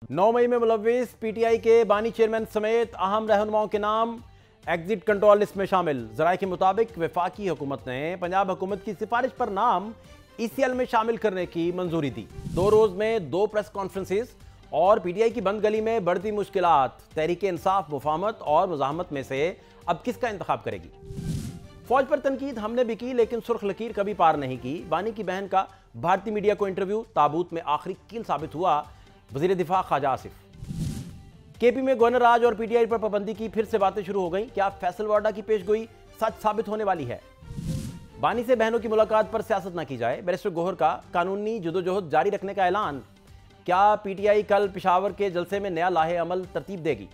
9 मई में मुलव्विस पीटीआई के बानी चेयरमैन समेत अहम रहनुमाओं के नाम एग्जिट कंट्रोल लिस्ट में शामिल। जराये के मुताबिक वफाकी हुकूमत ने पंजाब हुकूमत की सिफारिश पर नाम ईसीएल में शामिल करने की मंजूरी दी। 2 रोज में 2 प्रेस कॉन्फ्रेंसेस और पीटीआई की बंद गली में बढ़ती मुश्किलात। तहरीक इंसाफ मुफाहमत और मुजाहमत में से अब किसका इंतखाब करेगी? फौज पर तनकीद हमने भी की, लेकिन सुर्ख लकीर कभी पार नहीं की। बानी की बहन का भारतीय मीडिया को इंटरव्यू ताबूत में आखिरी कील साबित हुआ। वजीर दिफा ख्वाजा आसिफ। केपी में गवर्नर राज और पीटीआई पर पाबंदी की फिर से बातें शुरू हो गई। क्या फैसल वाडा की पेशगोई सच साबित होने वाली है? बानी से बहनों की मुलाकात पर सियासत ना की जाए, बैरिस्टर गोहर का कानूनी जुदोजहद जारी रखने का ऐलान। क्या पीटीआई कल पेशावर के जलसे में नया लाहे अमल तरतीब देगी?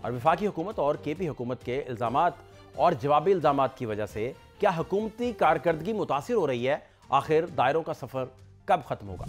और वफाकी हुकूमत और केपी हुकूमत के इल्जामात और जवाबी इल्जामात की वजह से क्या हुकूमती कारकर्दगी मुतासिर हो रही है? आखिर दायरों का सफर कब खत्म होगा?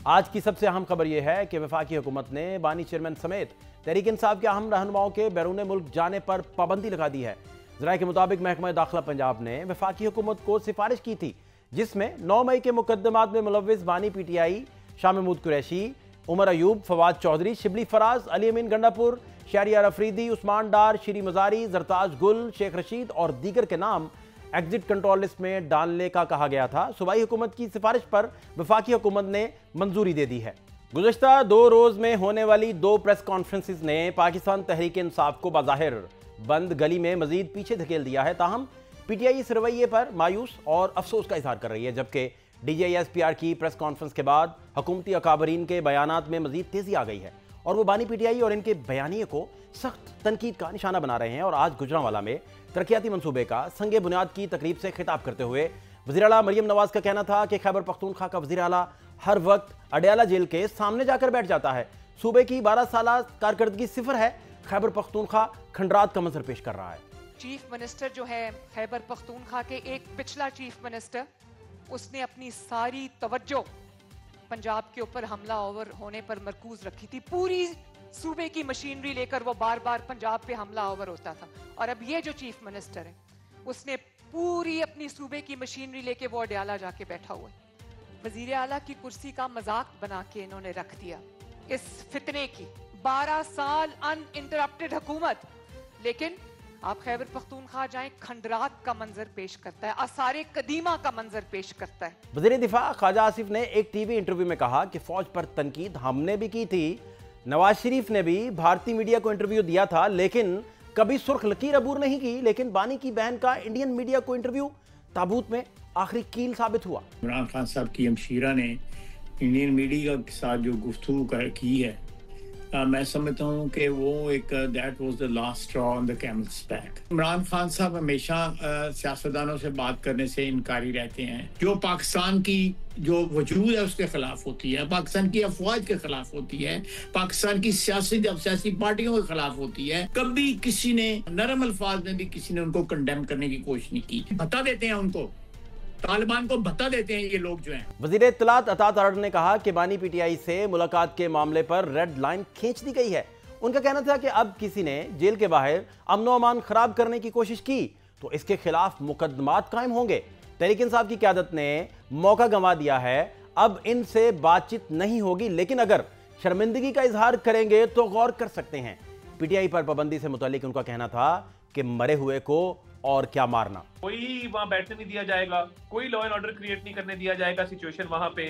आज की सबसे अहम खबर यह है कि वफाकी हुकूमत ने बानी चेयरमैन समेत तहरीक इंसाफ के अहम रहनुमाओं के बैरून मुल्क जाने पर पाबंदी लगा दी है। जराये के मुताबिक महकमा दाखिला पंजाब ने वफाकी हुकूमत को सिफारिश की थी, जिसमें 9 मई के मुकदमात में मुलव्विस बानी पीटीआई शाह महमूद कुरैशी, उमर अयूब, फवाद चौधरी, शिबली फराज, अली अमीन गंडापुर, शहरियार अफरीदी, उस्मान डार, शीरी मजारी, जरताज गुल, शेख रशीद और दीगर के नाम एग्जिट कंट्रोल लिस्ट में डालने का कहा गया था। सूबाई हुकूमत की सिफारिश पर वफाकी हुकूमत ने मंजूरी दे दी है। गुज़श्ता 2 रोज में होने वाली 2 प्रेस कॉन्फ्रेंसेस ने पाकिस्तान तहरीक इंसाफ को बाज़ाहिर बंद गली में मजीद पीछे धकेल दिया है। ताहम पीटीआई इस रवैये पर मायूस और अफसोस का इजहार कर रही है, जबकि डीजीआईएसपीआर की प्रेस कॉन्फ्रेंस के बाद हुकूमती अकाबरीन के बयानात में मजीद तेजी आ गई है और वो बानी पीटीआई और इनके बयानिए को सख्त तनकीद का निशाना बना रहे हैं। और आज गुजरांवाला में तरक्याती मंसूबे का संगे बुनियाद की तकरीब से खिताब करते हुए वज़ीर आला मरियम नवाज का कहना था कि खैबर पख्तूनख्वा का वज़ीर आला हर वक्त अडयाला जेल के सामने जाकर बैठ जाता है। सूबे की 12 साल कारकर्दगी सिफर है। खैबर पख्तूनख्वा खंडरात का मंजर पेश कर रहा है। चीफ मिनिस्टर जो है खैबर पख्तूनख्वा के, एक पिछला चीफ मिनिस्टर, उसने अपनी सारी तवज्जो पंजाब के ऊपर हमला ओवर होने पर मरकूज रखी थी। पूरी सूबे की मशीनरी लेकर वो बार बार पंजाब पे हमला ओवर होता था। और अब ये जो चीफ मिनिस्टर है, उसने पूरी अपनी सूबे की मशीनरी लेके वो अडयाला जाके बैठा हुआ है। वजीर आला की कुर्सी का मजाक बना के इन्होंने रख दिया इस फितने की। 12 साल अनइंटरप्टेड हुकूमत, लेकिन आप खैबर पख्तूनख्वा जाएं, खंडरात का मंजर पेश करता है, आसारे कदीमा का मंजर पेश करता है। वज़ीर दिफा ख्वाजा आसिफ ने एक टीवी इंटरव्यू में कहा कि फौज पर तनकीद हमने भी की थी। नवाज शरीफ ने भी भारतीय मीडिया को इंटरव्यू दिया था, लेकिन कभी सुर्ख लकीर अबूर नहीं की। लेकिन बानी की बहन का इंडियन मीडिया को इंटरव्यू ताबूत में आखिरी कील साबित हुआ। इमरान खान साहब की हमशीरा ने इंडियन मीडिया के साथ जो गुफ्तगू की है, मैं समझता हूँ कि वो एक that was the last straw on the camel's back. Imran Khan साहब हमेशा सियासतदानों से बात करने से इनकारी रहते हैं। जो पाकिस्तान की जो वजूद है उसके खिलाफ होती है, पाकिस्तान की अफवाज के खिलाफ होती है, पाकिस्तान की सियासी पार्टियों के खिलाफ होती है। कभी किसी ने नरम अल्फाज में भी किसी ने उनको कंडेम करने की कोशिश नहीं की। बता देते हैं उनको, तालिबान को बता देते हैं ये लोग जो हैं। वजीर इत्तलात अता तारड़ ने कहा कि बानी पीटीआई से मुलाकात के मामले पर रेड लाइन खींच दी गई है। उनका कहना था कि अब किसी ने जेल के बाहर अमनो अमान खराब करने की कोशिश की तो इसके खिलाफ मुकदमात कायम होंगे। तहरीक इंसाफ की क़यादत ने मौका गंवा दिया है, अब इनसे बातचीत नहीं होगी, लेकिन अगर शर्मिंदगी का इजहार करेंगे तो गौर कर सकते हैं। पीटीआई पर पाबंदी से मुतालिक उनका कहना था कि मरे हुए को और क्या मारना। कोई वहां बैठने नहीं दिया जाएगा, कोई लॉ एंड ऑर्डर क्रिएट नहीं करने दिया जाएगा। सिचुएशन वहां पे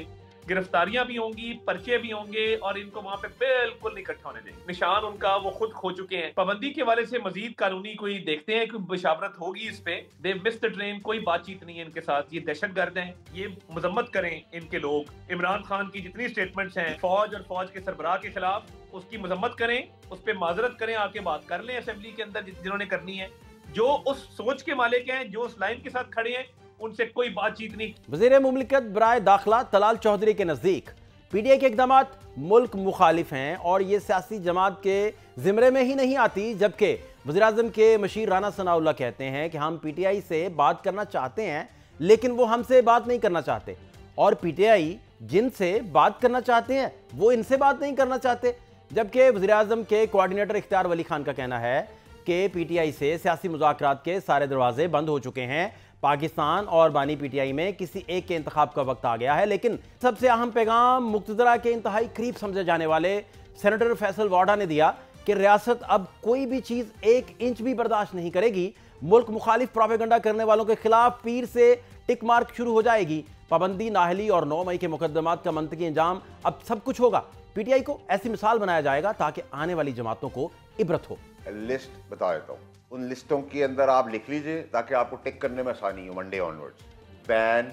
गिरफ्तारियां भी होंगी, पर्चे भी होंगे और इनको वहां पे बिल्कुल नहीं इकट्ठा होने देंगे। निशान उनका वो खुद खो चुके हैं। पाबंदी के वाले से मजीद कानूनी कोई देखते हैं कि बशावरत होगी इस पे। दे मिस द ट्रेन, कोई बातचीत नहीं है इनके साथ। ये दहशतगर्द हैं, ये मजम्मत करें इनके लोग। इमरान खान की जितनी स्टेटमेंट्स हैं फौज और फौज के सरबराह के खिलाफ, उसकी मजम्मत करें, उस पर माजरत करें, आके बात कर लें असेंबली के अंदर जिन्होंने करनी है। जो उस सोच के मालिक हैं, जो उस लाइन के साथ खड़े हैं, उनसे कोई बातचीत नहीं। वज़ीर मुमलिकत बराए दाखिला तलाल चौधरी के नजदीक पीटीआई के इक़दामात मुल्क मुखालिफ हैं और ये सियासी जमात के जिम्रे में ही नहीं आती। जबकि वज़ीर आज़म के मशीर राना सनाउल्लाह कहते हैं कि हम पीटीआई से बात करना चाहते हैं, लेकिन वो हमसे बात नहीं करना चाहते, और पीटीआई जिनसे बात करना चाहते हैं वो इनसे बात नहीं करना चाहते। जबकि वज़ीर आज़म के कोऑर्डिनेटर इख्तियार वली खान का कहना है कि पीटीआई से सियासी मुज़ाकरात के सारे दरवाजे बंद हो चुके हैं। पाकिस्तान और बानी पीटीआई में किसी एक के इंतखाब का वक्त आ गया है, लेकिन सबसे अहम पैगाम मुक्तदरा के इंतहाई करीब समझे जाने वाले सेनेटर फैसल वाडा ने दिया कि रियासत अब कोई भी चीज 1 इंच भी बर्दाश्त नहीं करेगी। मुल्क मुखालिफ प्रोपेगेंडा करने वालों के खिलाफ पीर से टिक मार्क शुरू हो जाएगी। पाबंदी, नाहली और 9 मई के मुकदमात का मंतकी अंजाम, अब सब कुछ होगा। पीटीआई को ऐसी मिसाल बनाया जाएगा ताकि आने वाली जमातों को इबरत हो। लिस्ट बता देता हूँ, उन लिस्टों के अंदर आप लिख लीजिए ताकि आपको टिक करने में आसानी हो। मंडे ऑनवर्ड्स बैन,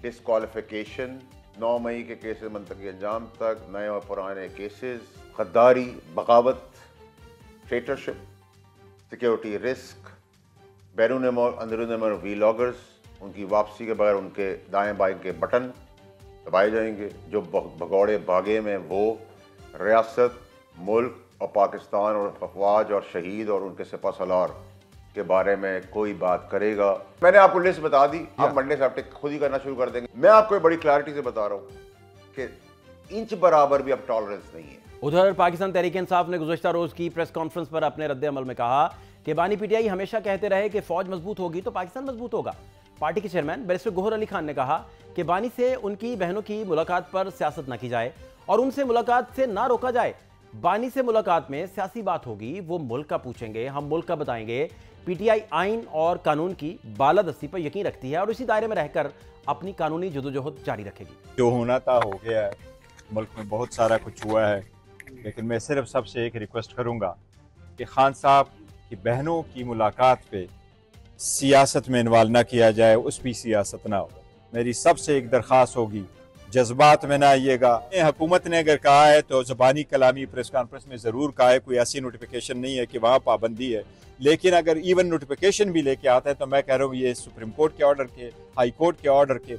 डिस्क्वालिफिकेशन, 9 मई के केसेस मंतकी अंजाम तक, नए और पुराने केसेस, गद्दारी, बगावत, ट्रेटरशिप, सिक्योरिटी रिस्क, बैरून मुल्क अंदरून मुल्क वीलॉगर्स, उनकी वापसी के बगैर उनके दाएं बाएं के बटन दबाए जाएंगे। जो भगौड़े भागे में वो रियासत, मुल्क और पाकिस्तान और अफवाज और शहीद और उनके सिपहसालार के बारे में कोई बात करेगा। मैंने आपको लिस्ट बता दी, आप मंडे से आप टिक खुद ही करना शुरू कर देंगे। मैं आपको बड़ी क्लैरिटी से बता रहा हूँ कि इंच बराबर भी अब टॉलरेंस नहीं है। उधर पाकिस्तान तहरीक इंसाफ ने गुज़श्ता रोज की प्रेस कॉन्फ्रेंस पर अपने रद्द अमल में कहा कि बानी पीटीआई हमेशा कहते रहे कि फौज मजबूत होगी तो पाकिस्तान मजबूत होगा। पार्टी के चेयरमैन बैरिस्टर गोहर अली खान ने कहा कि बानी से उनकी बहनों की मुलाकात पर सियासत न की जाए और उनसे मुलाकात से ना रोका जाए। बानी से मुलाकात में सियासी बात होगी, वो मुल्क का पूछेंगे, हम मुल्क का बताएंगे। पीटीआई आइन और कानून की बालादस्ती पर यकीन रखती है और इसी दायरे में रहकर अपनी कानूनी जदोजहद जारी रखेगी। जो होना था हो गया है, मुल्क में बहुत सारा कुछ हुआ है, लेकिन मैं सिर्फ सबसे एक रिक्वेस्ट करूंगा कि खान साहब की बहनों की मुलाकात पे सियासत में इन्वॉल्व ना किया जाए, उस भी सियासत ना हो। मेरी सबसे एक दरख्वास्त होगी, जज्बात में ना आइएगा। हुकूमत ने अगर कहा है तो ज़बानी कलामी प्रेस कॉन्फ्रेंस में ज़रूर कहा है, कोई ऐसी नोटिफिकेशन नहीं है कि वहाँ पाबंदी है। लेकिन अगर इवन नोटिफिकेशन भी लेके आता है तो मैं कह रहा हूँ ये सुप्रीम कोर्ट के ऑर्डर के, हाई कोर्ट के ऑर्डर के,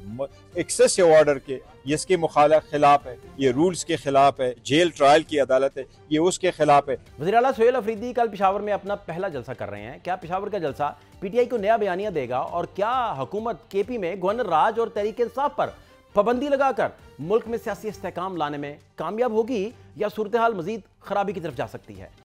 एक्सेसिव ऑर्डर के, ये इसके खिलाफ है, ये रूल्स के खिलाफ है, जेल ट्रायल की अदालत है, ये उसके खिलाफ है। वज़ीर आला सोहेल अफरीदी कल पेशावर में अपना पहला जलसा कर रहे हैं। क्या पेशावर का जलसा पीटीआई को नया बयानिया देगा और क्या हुकूमत केपी में गवर्नर राज और तहरीक इंसाफ पर पाबंदी लगाकर मुल्क में सियासी इस्तेहकाम लाने में कामयाब होगी या सूरत हाल मजीद खराबी की तरफ जा सकती है?